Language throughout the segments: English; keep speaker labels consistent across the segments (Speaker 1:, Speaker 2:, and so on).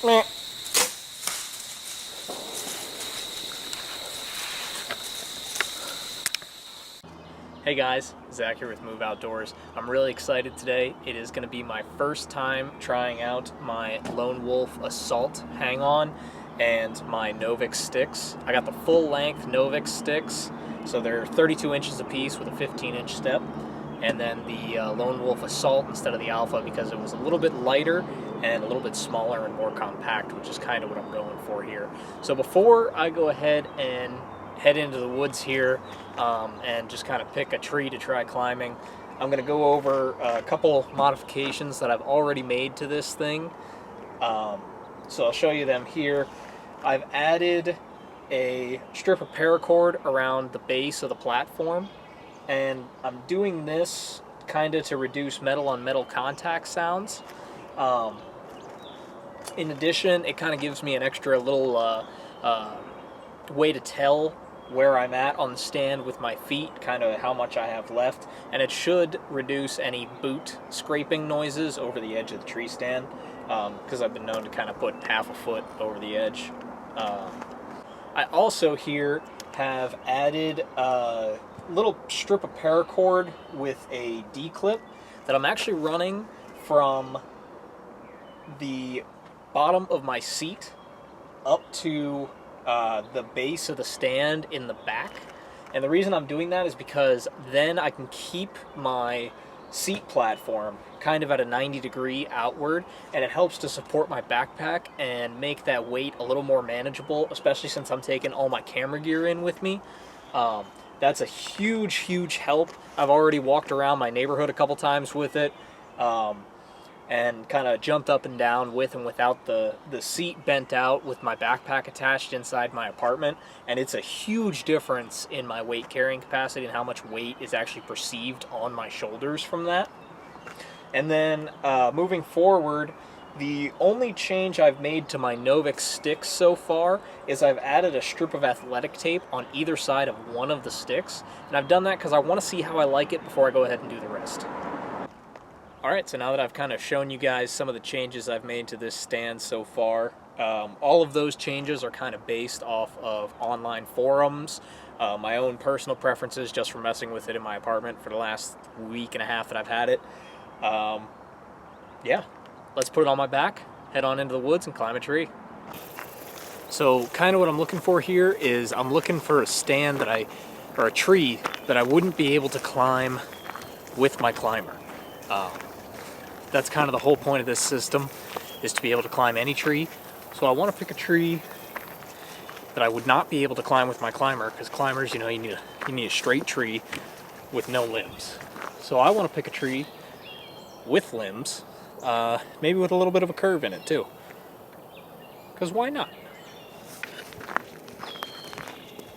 Speaker 1: Hey guys, Zach here with Move Outdoors. I'm really excited today. It is going to be my first time trying out my Lone Wolf Assault hang-on and my Novix Sticks. I got the full-length Novix Sticks, so they're 32 inches a piece with a 15-inch step, and then the Lone Wolf Assault instead of the Alpha because it was a little bit lighter and a little bit smaller and more compact, which is kind of what I'm going for here. So before I go ahead and head into the woods here and just kind of pick a tree to try climbing, I'm going to go over a couple modifications that I've already made to this thing. So I'll show you them here. I've added a strip of paracord around the base of the platform, and I'm doing this kind of to reduce metal on metal contact sounds. In addition, it kind of gives me an extra little way to tell where I'm at on the stand with my feet, kind of how much I have left, and it should reduce any boot scraping noises over the edge of the tree stand, because I've been known to kind of put half a foot over the edge. I also here have added a little strip of paracord with a D-clip that I'm actually running from the bottom of my seat up to the base of the stand in the back. And the reason I'm doing that is because then I can keep my seat platform kind of at a 90-degree outward, and it helps to support my backpack and make that weight a little more manageable, especially since I'm taking all my camera gear in with me. That's a huge help. I've already walked around my neighborhood a couple times with it, and kind of jumped up and down with and without the seat bent out with my backpack attached inside my apartment, and it's a huge difference in my weight carrying capacity and how much weight is actually perceived on my shoulders from that. And then moving forward, the only change I've made to my Novix Sticks so far is I've added a strip of athletic tape on either side of one of the sticks, and I've done that because I want to see how I like it before I go ahead and do the rest. Alright, so now that I've kind of shown you guys some of the changes I've made to this stand so far, all of those changes are kind of based off of online forums, my own personal preferences just from messing with it in my apartment for the last week and a half that I've had it. Yeah, let's put it on my back, head on into the woods and climb a tree. So kind of what I'm looking for here is I'm looking for a stand or a tree that I wouldn't be able to climb with my climber. That's kind of the whole point of this system, is to be able to climb any tree. So I want to pick a tree that I would not be able to climb with my climber, because climbers, you know, you need a straight tree with no limbs. So I want to pick a tree with limbs, maybe with a little bit of a curve in it too, because why not?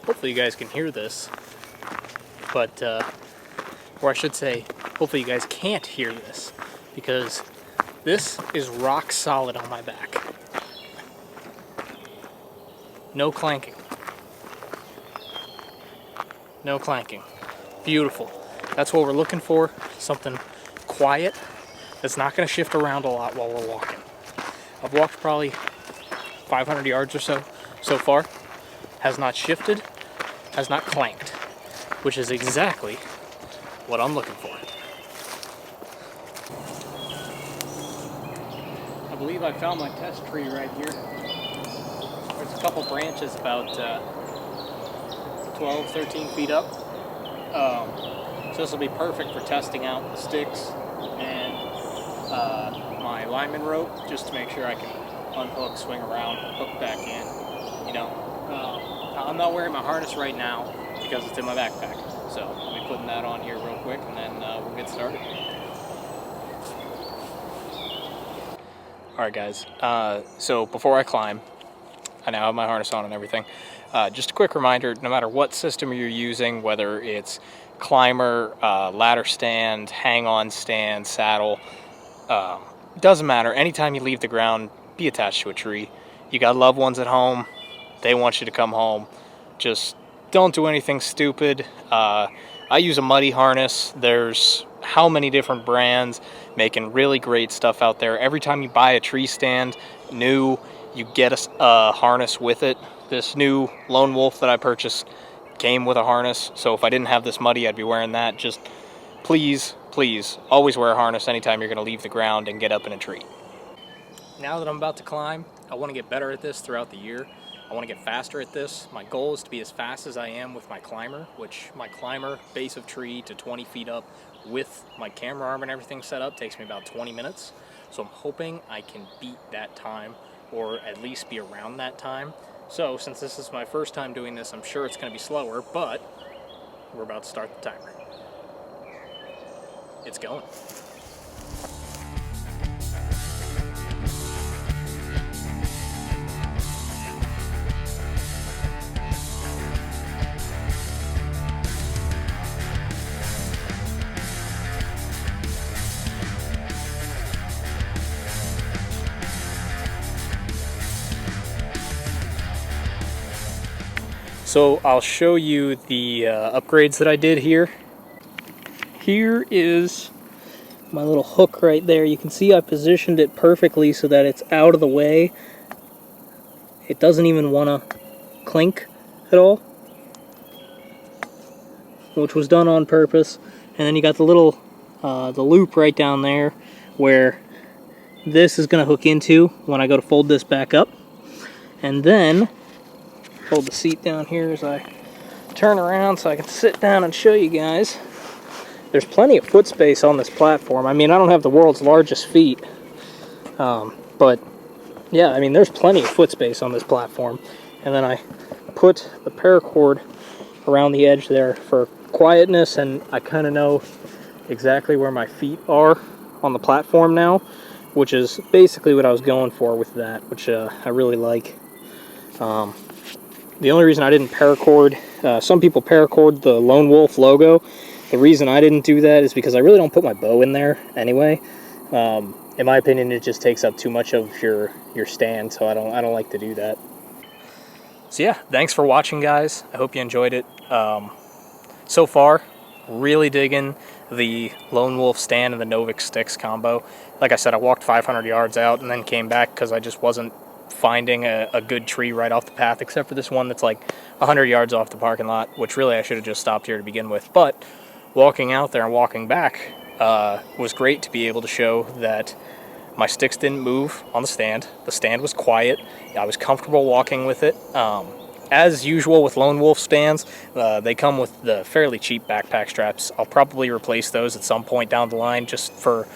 Speaker 1: Hopefully you guys can hear this, but or I should say, hopefully you guys can't hear this, because this is rock solid on my back. No clanking. No clanking. Beautiful. That's what we're looking for. Something quiet that's not going to shift around a lot while we're walking. I've walked probably 500 yards or so far. Has not shifted, has not clanked, which is exactly what I'm looking for. I believe I found my test tree right here. There's a couple branches about 12, 13 feet up. So this will be perfect for testing out the sticks and my lineman rope, just to make sure I can unhook, swing around, hook back in. You know, I'm not wearing my harness right now because it's in my backpack. So I'll be putting that on here real quick, and then we'll get started. Alright guys, so before I climb, I now have my harness on and everything. Just a quick reminder, no matter what system you're using, whether it's climber, ladder stand, hang-on stand, saddle, doesn't matter. Anytime you leave the ground, be attached to a tree. You got loved ones at home, they want you to come home. Just don't do anything stupid. I use a muddy harness. There's how many different brands making really great stuff out there. Every time you buy a tree stand new, you get a harness with it. This new Lone Wolf that I purchased came with a harness, so if I didn't have this muddy, I'd be wearing that. Just please, please, always wear a harness anytime you're going to leave the ground and get up in a tree. Now that I'm about to climb, I want to get better at this throughout the year. I want to get faster at this. My goal is to be as fast as I am with my climber, which my climber, base of tree to 20 feet up with my camera arm and everything set up, takes me about 20 minutes. So I'm hoping I can beat that time, or at least be around that time. So since this is my first time doing this, I'm sure it's going to be slower, but we're about to start the timer. It's going. So I'll show you the upgrades that I did here. Here is my little hook right there. You can see I positioned it perfectly so that it's out of the way. It doesn't even want to clink at all, which was done on purpose. And then you got the little the loop right down there where this is going to hook into when I go to fold this back up. And then hold the seat down here as I turn around so I can sit down and show you guys. There's plenty of foot space on this platform. I mean, I don't have the world's largest feet, but yeah, I mean, there's plenty of foot space on this platform. And then I put the paracord around the edge there for quietness, and I kind of know exactly where my feet are on the platform now, which is basically what I was going for with that, which I really like. The only reason I didn't paracord, some people paracord the Lone Wolf logo. The reason I didn't do that is because I really don't put my bow in there anyway. In my opinion, it just takes up too much of your stand, so I don't like to do that. So yeah, thanks for watching, guys. I hope you enjoyed it. So far, really digging the Lone Wolf stand and the Novix Sticks combo. Like I said, I walked 500 yards out and then came back because I just wasn't finding a good tree right off the path, except for this one that's like 100 yards off the parking lot, which really I should have just stopped here to begin with. But walking out there and walking back was great to be able to show that my sticks didn't move on the stand. The stand was quiet. I was comfortable walking with it. As usual with Lone Wolf stands, they come with the fairly cheap backpack straps. I'll probably replace those at some point down the line just for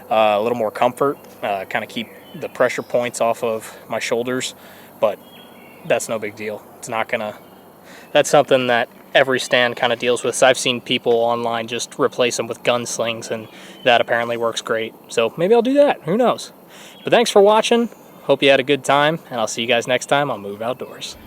Speaker 1: a little more comfort, kind of keep the pressure points off of my shoulders, but that's no big deal. It's not gonna, that's something that every stand kind of deals with. So I've seen people online just replace them with gunslings, and that apparently works great. So maybe I'll do that, who knows. But thanks for watching, hope you had a good time, and I'll see you guys next time on Move Outdoors.